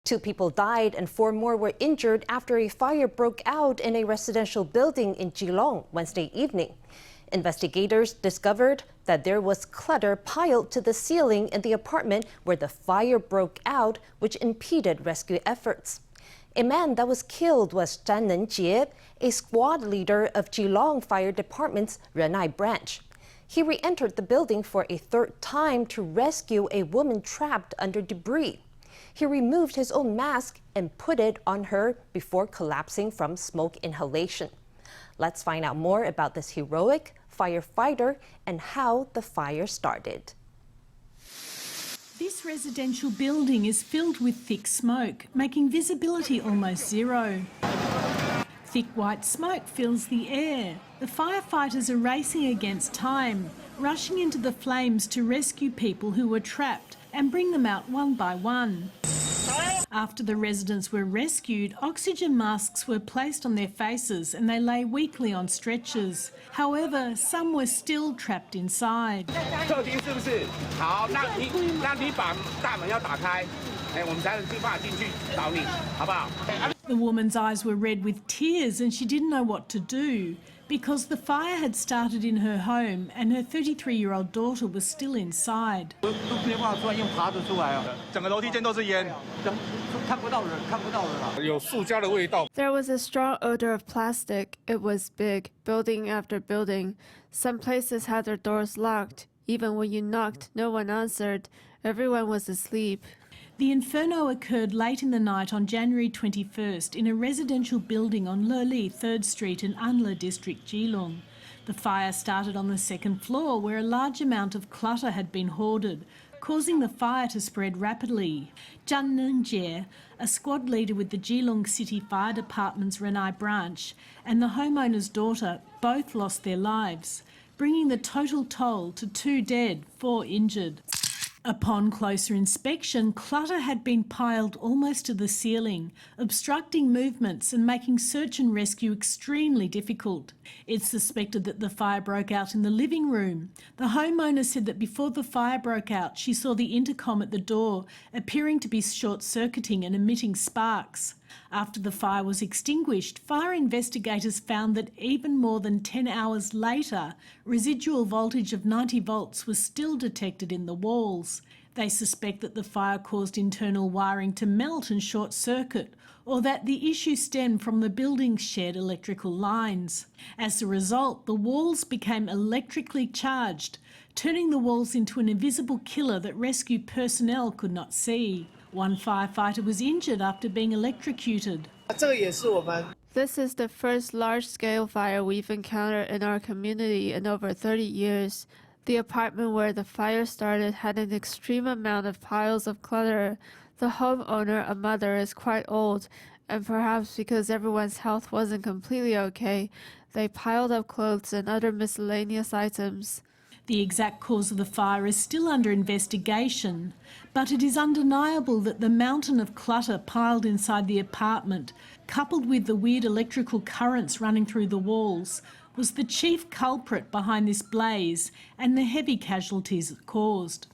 2 people died and 4 more were injured after a fire broke out in a residential building in Keelung Wednesday evening. Investigators discovered that there was clutter piled to the ceiling in the apartment where the fire broke out, which impeded rescue efforts. A man that was killed was Chan Neng-chieh, a squad leader of Keelung Fire Department's Renai branch. He re-entered the building for a 3rd time to rescue a woman trapped under debris. He removed his own mask and put it on her before collapsing from smoke inhalation. Let's find out more about this heroic firefighter and how the fire started. This residential building is filled with thick smoke, making visibility almost zero. Thick white smoke fills the air. The firefighters are racing against time, rushing into the flames to rescue people who were trapped and bring them out one by one. After the residents were rescued, oxygen masks were placed on their faces and they lay weakly on stretchers. However, some were still trapped inside. The woman's eyes were red with tears and she didn't know what to do because the fire had started in her home and her 33-year-old daughter was still inside. There was a strong odor of plastic. It was big, building after building. Some places had their doors locked. Even when you knocked, no one answered. Everyone was asleep. The Inferno occurred late in the night on January 21st in a residential building on Leli 3rd Street in Anla District, Keelung. The fire started on the 2nd floor where a large amount of clutter had been hoarded, causing the fire to spread rapidly. Chan Neng-chieh, a squad leader with the Keelung City Fire Department's Renai branch, and the homeowner's daughter both lost their lives, bringing the total toll to 2 dead, 4 injured. Upon closer inspection, clutter had been piled almost to the ceiling, obstructing movements and making search and rescue extremely difficult. It's suspected that the fire broke out in the living room. The homeowner said that before the fire broke out, she saw the intercom at the door appearing to be short-circuiting and emitting sparks. After the fire was extinguished, fire investigators found that even more than 10 hours later, residual voltage of 90 volts was still detected in the walls. They suspect that the fire caused internal wiring to melt and short-circuit, or that the issue stemmed from the building's shared electrical lines. As a result, the walls became electrically charged, turning the walls into an invisible killer that rescue personnel could not see. One firefighter was injured after being electrocuted. This is the first large-scale fire we've encountered in our community in over 30 years. The apartment where the fire started had an extreme amount of piles of clutter. The homeowner, a mother, is quite old, and perhaps because everyone's health wasn't completely okay, they piled up clothes and other miscellaneous items. The exact cause of the fire is still under investigation, but it is undeniable that the mountain of clutter piled inside the apartment, coupled with the weird electrical currents running through the walls, was the chief culprit behind this blaze and the heavy casualties it caused.